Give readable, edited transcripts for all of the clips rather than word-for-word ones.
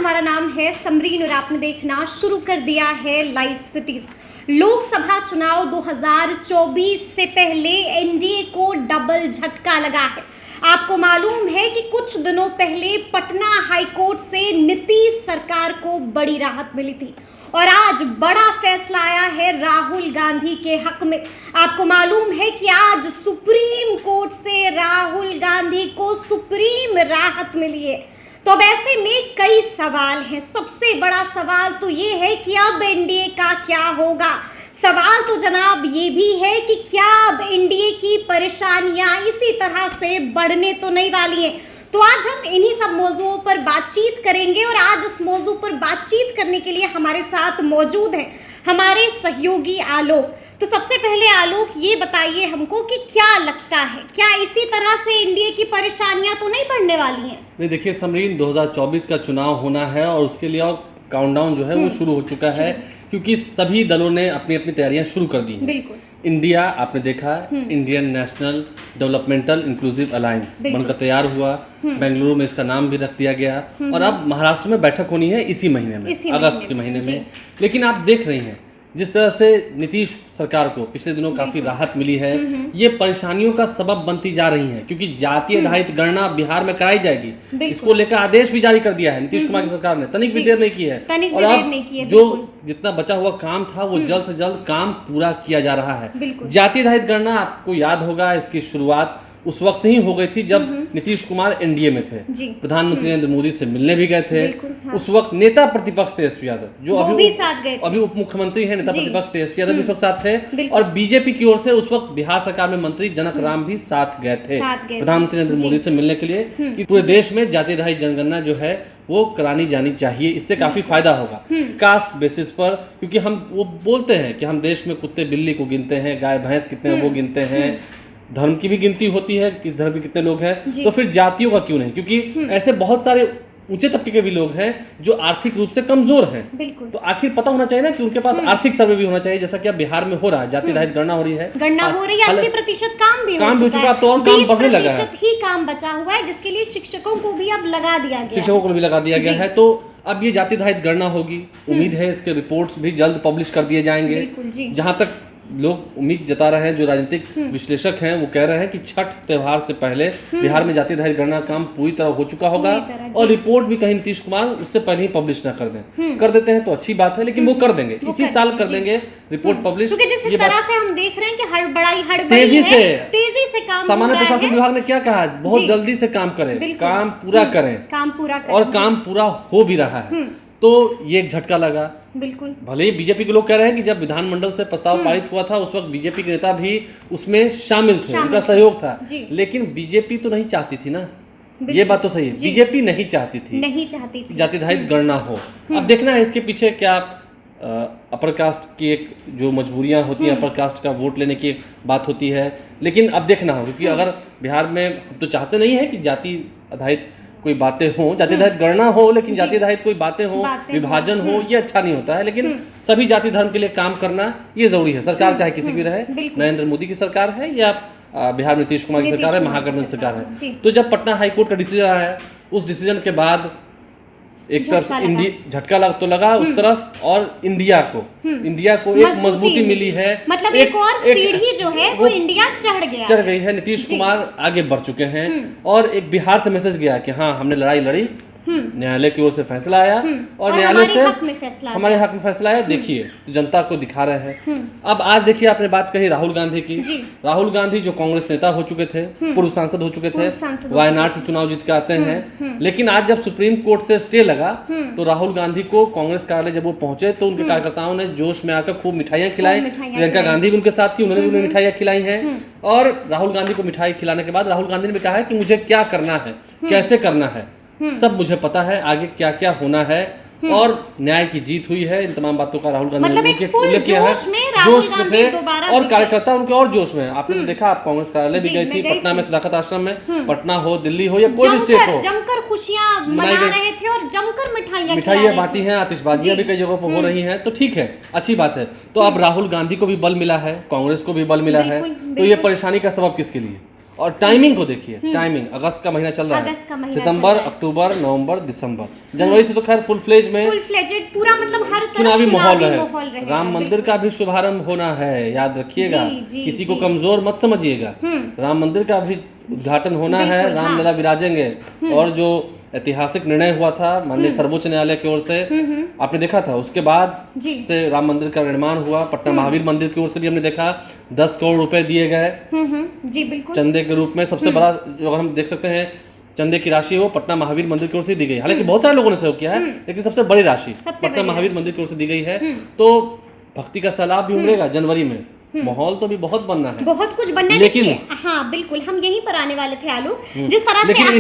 हमारा नाम है समरीन और आपने देखना शुरू कर दिया है लाइव सिटीज। लोकसभा चुनाव 2024 से पहले एनडीए को डबल झटका लगा है। आपको मालूम है कि कुछ दिनों पहले पटना हाईकोर्ट से नीतीश सरकार को बड़ी राहत मिली थी और आज बड़ा फैसला आया है राहुल गांधी के हक में। आपको मालूम है कि आज सुप्रीम कोर्ट से राहुल गांधी को सुप्रीम राहत मिली है। तो अब ऐसे में कई सवाल हैं। सबसे बड़ा सवाल तो ये है कि अब एनडीए का क्या होगा। सवाल तो जनाब ये भी है कि क्या अब एनडीए की परेशानियां इसी तरह से बढ़ने तो नहीं वाली हैं। तो आज हम इन्हीं सब मौजूओं पर बातचीत करेंगे और आज इस मौजू पर बातचीत करने के लिए हमारे साथ मौजूद हैं हमारे सहयोगी आलोक। तो सबसे पहले आलोक ये बताइए हमको कि क्या लगता है, क्या इसी तरह से एनडीए की परेशानियां तो नहीं बढ़ने वाली हैं? नहीं, देखिए समरीन, 2024 का चुनाव होना है और उसके लिए और काउंटडाउन जो है वो शुरू हो चुका है, क्योंकि सभी दलों ने अपनी अपनी तैयारियां शुरू कर दी हैं। बिल्कुल। इंडिया आपने देखा, Indian national developmental inclusive alliance बनकर तैयार हुआ। बेंगलुरु में इसका नाम भी रख दिया गया और अब महाराष्ट्र में बैठक होनी है इसी महीने में, अगस्त के महीने में। लेकिन आप देख रही हैं जिस तरह से नीतीश सरकार को पिछले दिनों काफी राहत मिली है, ये परेशानियों का सबब बनती जा रही है, क्योंकि जातीय आधारित गणना बिहार में कराई जाएगी। इसको लेकर आदेश भी जारी कर दिया है नीतीश कुमार की सरकार ने, तनिक भी देर नहीं की है। और अब जो जितना बचा हुआ काम था वो जल्द से जल्द काम पूरा किया जा रहा है। जातीय आधारित गणना आपको याद होगा, इसकी शुरुआत उस वक्त से ही हो गई थी जब नीतीश कुमार एनडीए में थे। प्रधानमंत्री नरेंद्र मोदी से मिलने भी गए थे। उस वक्त नेता प्रतिपक्ष तेजस्वी यादव, जो अभी उप मुख्यमंत्री हैं, नेता प्रतिपक्ष तेजस्वी यादव भी उस वक्त साथ थे। और बीजेपी की ओर से उस वक्त बिहार सरकार में मंत्री जनक राम भी साथ गए थे प्रधानमंत्री नरेंद्र मोदी से मिलने के लिए कि पूरे देश में जातीय आधारित जनगणना जो है वो करानी जानी चाहिए, इससे काफी फायदा होगा कास्ट बेसिस पर। क्योंकि हम वो बोलते हैं कि हम देश में कुत्ते बिल्ली को गिनते हैं, गाय भैंस कितने हैं वो गिनते हैं, धर्म की भी गिनती होती है, किस धर्म के कितने लोग हैं, तो फिर जातियों का क्यों नहीं? क्योंकि ऐसे बहुत सारे ऊंचे तबके के भी लोग हैं जो आर्थिक रूप से कमजोर हैं। तो आखिर पता होना चाहिए ना कि उनके पास आर्थिक सर्वे भी होना चाहिए, जैसा कि अब बिहार में हो रहा है, जाति आधारित गणना हो रही है, 80% काम भी हो चुका है, तो और काम बढ़ने लगा है, ही काम बचा हुआ है, जिसके लिए शिक्षकों को भी अब लगा दिया गया, शिक्षकों को भी लगा दिया गया है। तो अब ये जाति आधारित गणना होगी, उम्मीद है इसके रिपोर्ट्स भी जल्द पब्लिश कर दिए जाएंगे। जहां तक लोग उम्मीद जता रहे हैं, जो राजनीतिक विश्लेषक हैं वो कह रहे हैं कि छठ त्योहार से पहले बिहार में जाति आधारित गणना काम पूरी तरह हो चुका होगा और रिपोर्ट भी कहीं नीतीश कुमार उससे पहले ही पब्लिश ना कर दें। कर देते हैं तो अच्छी बात है, लेकिन वो कर देंगे, इसी साल कर देंगे रिपोर्ट पब्लिश। क्योंकि जिस तरह से हम देख रहे हैं कि हड़बड़ी तेजी से काम, सामान्य प्रशासन विभाग ने क्या कहा, बहुत जल्दी से काम करें, काम पूरा करें और काम पूरा हो भी रहा है। तो ये एक झटका लगा। बिल्कुल। भले ही बीजेपी के लोग कह रहे हैं कि जब विधानमंडल से प्रस्ताव पारित हुआ था उस वक्त बीजेपी के नेता भी उसमें शामिल थे, उनका सहयोग था, लेकिन बीजेपी तो नहीं चाहती थी ना, ये बात तो सही है, बीजेपी नहीं चाहती थी जाति आधारित गणना हो। अब देखना है इसके पीछे क्या अपर कास्ट की एक जो मजबूरियां होती है, अपर कास्ट का वोट लेने की एक बात होती है, लेकिन अब देखना हो, क्योंकि अगर बिहार में हम तो चाहते नहीं है कि जाति आधारित कोई बातें हो, जाति आधारित गणना हो, लेकिन जाति आधारित कोई बातें हो, विभाजन हो, ये अच्छा नहीं होता है। लेकिन सभी जाति धर्म के लिए काम करना ये जरूरी है। सरकार चाहे किसी की रहे, नरेंद्र मोदी की सरकार है या बिहार में नीतीश कुमार की सरकार है, महागठबंधन सरकार है। तो जब पटना हाईकोर्ट का डिसीजन आया, उस डिसीजन के बाद एक तरफ झटका लगा उस तरफ, और इंडिया को एक मजबूती मिली है, मतलब एक और सीढ़ी जो है वो इंडिया चढ़ गई है। नीतीश कुमार आगे बढ़ चुके हैं और एक बिहार से मैसेज गया कि हाँ हमने लड़ाई लड़ी, न्यायालय की ओर से फैसला आया और न्यायालय से हमारे हक में फैसला आया। देखिए तो जनता को दिखा रहे हैं। अब आज देखिए आपने बात कही राहुल गांधी की। राहुल गांधी जो कांग्रेस नेता हो चुके थे, पूर्व सांसद हो चुके थे, वायनाड से चुनाव जीत के आते हैं, लेकिन आज जब सुप्रीम कोर्ट से स्टे लगा तो राहुल गांधी को कांग्रेस कार्यालय जब वो पहुंचे तो उनके कार्यकर्ताओं ने जोश में आकर खूब मिठाइयां खिलाई। प्रियंका गांधी भी उनके साथ थी, उन्होंने भी उन्हें मिठाइयां खिलाई हैं। और राहुल गांधी को मिठाई खिलाने के बाद राहुल गांधी ने भी कहा है कि मुझे क्या करना है, कैसे करना है, सब मुझे पता है, आगे क्या क्या होना है, और न्याय की जीत हुई है। इन तमाम बातों का राहुल गांधी मतलब ने उल्लेख किया है, जोश में थे और कार्यकर्ता उनके और जोश में। आपने देखा, आप कांग्रेस कार्यालय भी गई थी पटना में, सदाकत आश्रम में, पटना हो, दिल्ली हो या कोई भी स्टेट हो, जमकर खुशियां मना रहे थे और जमकर मिठाइयां बांटी हैं, आतिशबाजियां भी कई जगहों पर हो रही हैं। तो ठीक है, अच्छी बात है। तो अब राहुल गांधी को भी बल मिला है, कांग्रेस को भी बल मिला है, तो ये परेशानी का सबब किसके लिए? और टाइमिंग को देखिए, टाइमिंग अगस्त का महीना चल रहा अगस्त का है, महीना सितंबर, अक्टूबर, नवंबर, दिसंबर, जनवरी से तो खैर फुल फ्लेज में पूरा मतलब हर तरफ चुनावी माहौल रहे। रहेगा। राम मंदिर का भी शुभारंभ होना है, याद रखिएगा, किसी को कमजोर मत समझिएगा। राम मंदिर का भी उद्घाटन होना है, रामलला विराजेंगे। और जो ऐतिहासिक निर्णय हुआ था माननीय सर्वोच्च न्यायालय की ओर से, आपने देखा था, उसके बाद से राम मंदिर का निर्माण हुआ। पटना महावीर मंदिर की ओर से भी हमने देखा 10 करोड़ रुपए दिए गए जी बिल्कुल, चंदे के रूप में। सबसे बड़ा जो हम देख सकते हैं चंदे की राशि वो पटना महावीर मंदिर की ओर से दी गई। हालांकि बहुत सारे लोगों ने सहयोग किया है, लेकिन सबसे बड़ी राशि पटना महावीर मंदिर की ओर से दी गई है। तो भक्ति का सैलाब भी उमड़ेगा जनवरी में। माहौल तो भी बहुत बनना है, बहुत कुछ बनना है। लेकिन हाँ बिल्कुल, हम यहीं पर आने वाले थे आलू, जिस तरह लेकिन से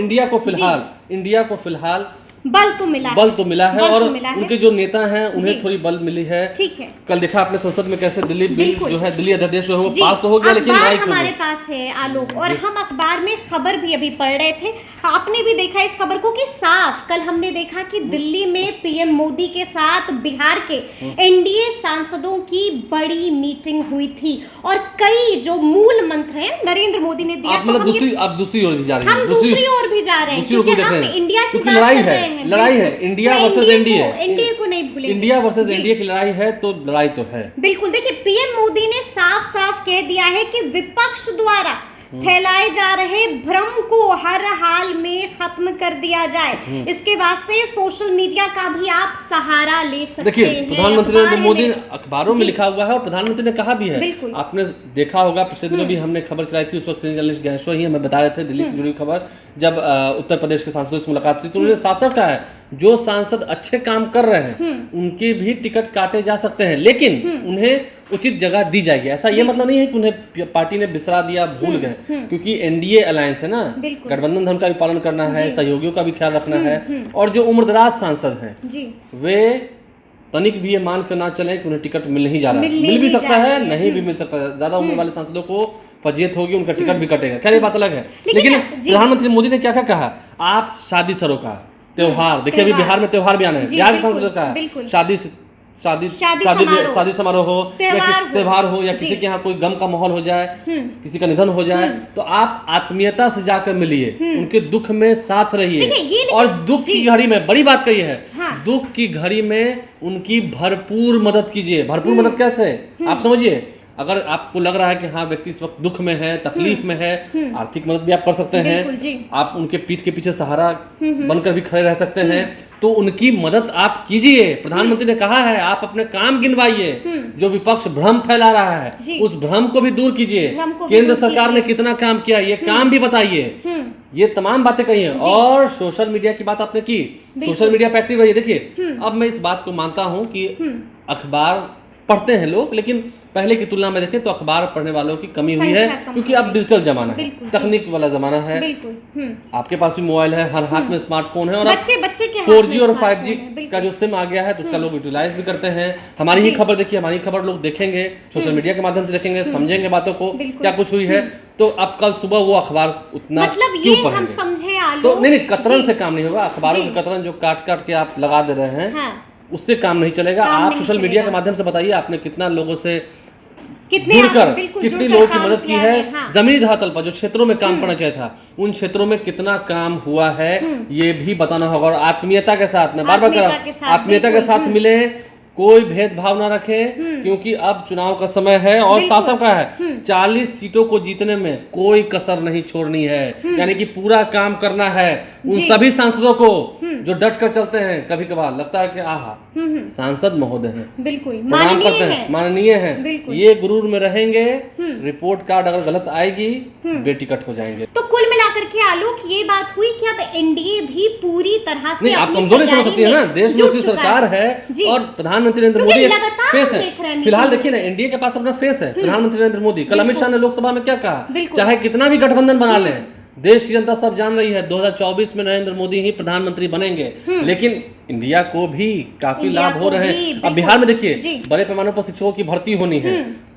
इंडिया को फिलहाल बल तो मिला है और उनके जो नेता हैं उन्हें थोड़ी बल मिली है। ठीक है, कल देखा आपने संसद में कैसे दिल्ली बिल जो है, दिल्ली अध्यादेश जो है वो पास तो हो गया, लेकिन हमारे पास है आलोक, और हम अखबार में खबर भी अभी पढ़ रहे थे, आपने भी देखा इस खबर को कि साफ कल हमने देखा कि दिल्ली में पीएम मोदी के साथ बिहार के एनडीए सांसदों की बड़ी मीटिंग हुई थी, और कई जो मूल मंत्र हैं नरेंद्र मोदी ने दिया। आप दूसरी ओर भी जा रही हैं, हम दूसरी ओर भी जा रहे हैं, क्योंकि हम इंडिया की बात कर रहे हैं। लड़ाई है इंडिया वर्सेस एनडीए, एनडीए को नहीं भूलेंगे, इंडिया वर्सेस एनडीए की लड़ाई है, तो लड़ाई तो है बिल्कुल। देखिए पीएम मोदी ने साफ साफ कह दिया है कि विपक्ष द्वारा फैलाए जा रहे भ्रम को हर हाल में खत्म कर दिया जाए। इसके वास्ते सोशल मीडिया का भी आप सहारा ले सकते हैं। देखिए प्रधानमंत्री नरेंद्र मोदी अखबारों में लिखा हुआ है, और प्रधानमंत्री ने कहा भी है, आपने देखा होगा पिछले दिनों भी हमने खबर चलाई थी, उस वक्त जर्नलिस्ट गैसो ही हमें बता रहे थे दिल्ली से जुड़ी खबर, जब उत्तर प्रदेश के सांसदों से मुलाकात हुई तो उन्होंने साफ साफ कहा है जो सांसद अच्छे काम कर रहे हैं उनके भी टिकट काटे जा सकते हैं, लेकिन उन्हें उचित जगह दी जाएगी। ऐसा ये मतलब नहीं है कि उन्हें पार्टी ने बिसरा दिया, भूल गए, क्योंकि एनडीए अलायंस है ना, गठबंधन धर्म का भी पालन करना है, सहयोगियों का भी ख्याल रखना है। और जो उम्रदराज सांसद हैं वे तनिक भी ये मान कर ना चले कि उन्हें टिकट मिल नहीं जा रहा, मिल भी सकता है, नहीं भी मिल सकता है। ज्यादा उम्र वाले सांसदों को फजीयत होगी, उनका टिकट भी कटेगा, खैर ये बात अलग है। लेकिन प्रधानमंत्री मोदी ने क्या क्या कहा, आप शादी सरोकार त्योहार, देखिए अभी बिहार में त्योहार भी आने हैं, बिहार के सांसदों का शादी समारोह हो या त्योहार हो या किसी के यहाँ कोई गम का माहौल हो जाए, किसी का निधन हो जाए, तो आप आत्मीयता से जाकर मिलिए, उनके दुख में साथ रहिए, और दुख की घड़ी में बड़ी बात कही है, दुख की घड़ी में उनकी भरपूर मदद कीजिए। भरपूर मदद कैसे, आप समझिए, अगर आपको लग रहा है कि हाँ व्यक्ति इस वक्त दुख में है, तकलीफ में है, आर्थिक मदद भी आप कर सकते हैं, आप उनके पीठ के पीछे सहारा बनकर भी खड़े रह सकते हैं, तो उनकी मदद आप कीजिए। प्रधानमंत्री ने कहा है आप अपने काम गिनवाइए, जो विपक्ष भ्रम फैला रहा है उस भ्रम को भी दूर कीजिए। केंद्र सरकार ने कितना काम किया ये काम भी बताइए, ये तमाम बातें कही हैं। और सोशल मीडिया की बात आपने की, सोशल मीडिया पे एक्टिव रहिए। देखिए अब मैं इस बात को मानता हूं कि अखबार पढ़ते हैं लोग, लेकिन पहले की तुलना में देखें तो अखबार पढ़ने वालों की कमी हुई है, क्योंकि अब डिजिटल जमाना है, तकनीक वाला जमाना है। आपके पास भी मोबाइल है, हर हाथ में स्मार्टफोन है, और बच्चे के 4G और 5G का जो सिम आ गया है तो उसका लोग यूटिलाइज भी करते हैं। हमारी ही खबर देखिए, हमारी खबर लोग देखेंगे, सोशल मीडिया के माध्यम से देखेंगे, समझेंगे बातों को क्या कुछ हुई है, तो अब कल सुबह वो अखबार उतना मतलब ये हम समझे आलू, तो नहीं कतरन से काम नहीं होगा। अखबारों के कतरन जो काट काट के आप लगा दे रहे हैं उससे काम नहीं चलेगा। आप सोशल मीडिया के माध्यम से बताइए आपने कितना लोगों से जुड़कर कितने लोगों की मदद की है, जमीनी धरातल पर जो क्षेत्रों में काम करना चाहिए था उन क्षेत्रों में कितना काम हुआ है ये भी बताना होगा। और आत्मीयता के साथ में बार बार कह रहा हूं, आत्मीयता के साथ मिले, कोई भेदभाव ना रखें, क्योंकि अब चुनाव का समय है और साफ साफ कहा है 40 सीटों को जीतने में कोई कसर नहीं छोड़नी है, यानी कि पूरा काम करना है। उन सभी सांसदों को जो डट कर चलते हैं, कभी कभार लगता है कि आहा सांसद महोदय हैं, बिल्कुल प्रणाम करते हैं, माननीय हैं, ये गुरूर में रहेंगे। रिपोर्ट कार्ड अगर गलत आएगी बेटिकट हो जाएंगे। तो कुल मिलाकर के आलोक ये बात हुई कि अब एनडीए भी पूरी तरह से आप कमजोरी समझ सकती है ना, देश में उसकी सरकार है और प्रधानमंत्री नरेंद्र मोदी फेस है। फिलहाल देखिए ना एनडीए के पास अपना फेस है, प्रधानमंत्री नरेंद्र मोदी। कल अमित शाह ने लोकसभा में क्या कहा, चाहे कितना भी गठबंधन बना लें, देश की जनता सब जान रही है 2024 में नरेंद्र मोदी ही प्रधानमंत्री बनेंगे, लेकिन इंडिया को भी काफी इंडिया लाभ हो को रहे भी, हैं। अब बिल्कुल। बिहार में देखिए जी। बड़े पैमाने पर शिक्षकों की भर्ती होनी है,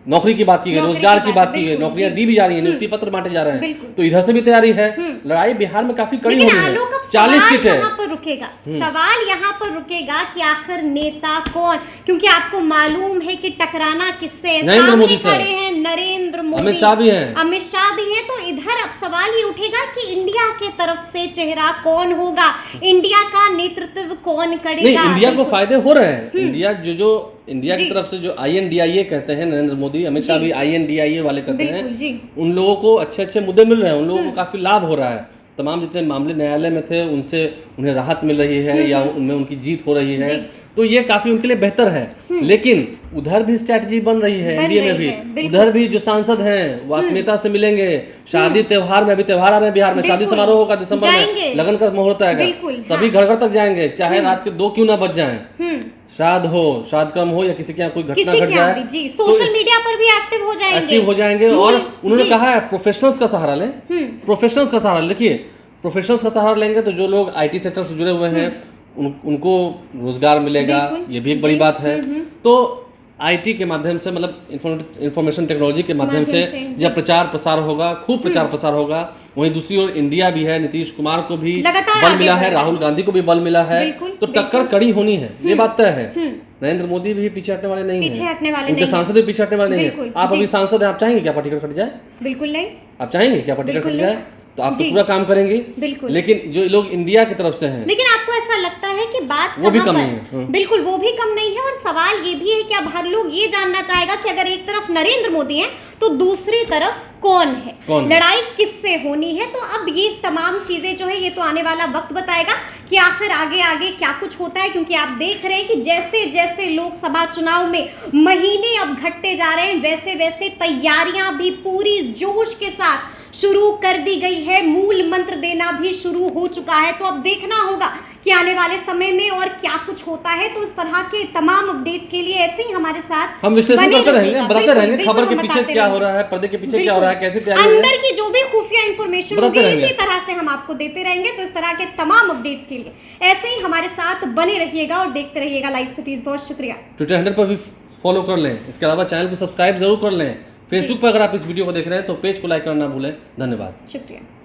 नौकरी की बात की गई, नौकरी रोजगार की की बात, बात की गई, बिल्कुल, नौकरियां जी। दी भी जा रही हैं, नियुक्ति पत्र बांटे जा रहे हैं, बिल्कुल। तो इधर से भी तैयारी है। लड़ाई बिहार में काफी कड़ी लेकिन होनी है। आलोक अब 40 सवाल सीट है। यहाँ पर रुकेगा, सवाल यहाँ पर रुकेगा कि आखिर नेता कौन, क्योंकि आपको मालूम है कि टकराना किससे है, नरेंद्र सामने मोदी से। खड़े हैं नरेंद्र मोदी, अमित शाह भी हैं। अमित शाह भी हैं, तो इधर अब सवाल ये उठेगा कि इंडिया के तरफ से चेहरा कौन होगा, इंडिया का नेतृत्व कौन नहीं, करेगा। इंडिया को बिल्कुल। फायदे हो रहे हैं। इंडिया जो इंडिया की जी। तरफ से जो INDIA कहते हैं नरेंद्र मोदी, अमित शाह जी। भी INDIA वाले कहते हैं, बिल्कुल, जी। उन लोगों को अच्छे अच्छे मुद्दे मिल रहे हैं, उन लोगों को काफी लाभ हो रहा है। तमाम जितने मामले न्यायालय में थे उनसे उन्हें राहत मिल रही है या उनमें उनकी जीत हो रही है, जी। तो ये काफी उनके लिए बेहतर है। लेकिन उधर भी स्ट्रैटेजी बन रही है, बन एनडीए में रही भी। है, बिल्कुल। उधर भी जो सांसद हैं वो आत्मीयता से मिलेंगे, शादी त्योहार में, अभी त्योहार आ रहे हैं बिहार में, शादी बिल्कुल। समारोह होगा दिसंबर जाएंगे। में, लगन का मुहूर्त आएगा, बिल्कुल, सभी घर घर तक जाएंगे, चाहे रात के 2 क्यों ना बज जाएं, हम्म, श्राद्ध हो, श्राद्ध क्रम हो या किसी के यहाँ कोई घटना किसी घट के यहाँ जाए, भी, जी, सोशल मीडिया पर भी एक्टिव हो जाएंगे, एक्टिव हो जाएंगे। और उन्होंने जी। कहा है प्रोफेशनल्स का सहारा लें, प्रोफेशनल्स का सहारा देखिए, प्रोफेशनल्स का सहारा लेंगे तो जो लोग IT सेक्टर से जुड़े हुए हैं उनको रोजगार मिलेगा, बिल्कुल। ये भी एक बड़ी जी। बात है। तो IT के माध्यम से, मतलब इंफॉर्मेशन टेक्नोलॉजी के माध्यम से जी। जब प्रचार प्रसार होगा, खूब प्रचार प्रसार होगा। वहीं दूसरी ओर इंडिया भी है, नीतीश कुमार को भी लगातार बल आगे मिला बढ़ है, रहा है। राहुल गांधी को भी बल मिला है, बिल्कुल, तो टक्कर बिल्कुल। कड़ी होनी है, ये बात तय है। नरेंद्र मोदी भी पीछे हटने वाले नहीं पीछे हैं, हटने वाले उनके नहीं सांसद भी पीछे हटने वाले नहीं बिल्कुल, हैं। आप जी। अभी सांसद हैं, आप चाहेंगे क्या पार्टी टिकट कट जाए? बिल्कुल नहीं, आप चाहेंगे क्या पार्टी टिकट बिल्कुल कट जाए? तो आप तो जी। पूरा काम करेंगे। बिल्कुल। लेकिन जो लोग इंडिया की तरफ से हैं, लेकिन आपको ऐसा लगता है कि बात वो भी कहाँ कम पर? नहीं है, हाँ। बिल्कुल, वो भी कम नहीं है। और सवाल ये भी है कि अब हर लोग ये जानना चाहेगा कि अगर एक तरफ नरेंद्र मोदी है तो दूसरी तरफ कौन है, कौन है? लड़ाई किससे होनी है। तो अब ये तमाम चीजें जो है ये तो आने वाला वक्त बताएगा कि आखिर आगे आगे क्या कुछ होता है, क्योंकि आप देख रहे हैं कि जैसे जैसे लोकसभा चुनाव में महीने अब घटते जा रहे हैं, वैसे वैसे तैयारियां भी पूरी जोश के साथ शुरू कर दी गई है, मूल मंत्र देना भी शुरू हो चुका है। तो अब देखना होगा कि आने वाले समय में और क्या कुछ होता है। तो इस तरह के तमाम अपडेट्स के लिए ऐसे ही हमारे साथ हम विश्लेषण बने करते रहेंगे, रहिएगा। बताते बिल्कुल, रहेंगे बिल्कुल खबर के हम पीछे बताते क्या हो रहेंगे। रहा है, पर्दे के पीछे क्या हो बिल्कुल। रहा है, कैसे तैयारी हो रही है। अंदर की जो भी खुफिया इंफॉर्मेशन बताते होगी रहेंगे। इसी तरह से हम आपको देते रहेंगे। तो इस तरह के तमाम अपडेट्स के लिए ऐसे ही हमारे साथ बने रहिएगा और देखते रहिएगा लाइव सिटीज। बहुत शुक्रिया। ट्विटर हैंडल पर भी फॉलो कर लें, इसके अलावा चैनल को सब्सक्राइब जरूर कर लें। फेसबुक पर अगर आप इस वीडियो को देख रहे हैं तो पेज को लाइक करना ना भूलें। धन्यवाद, शुक्रिया।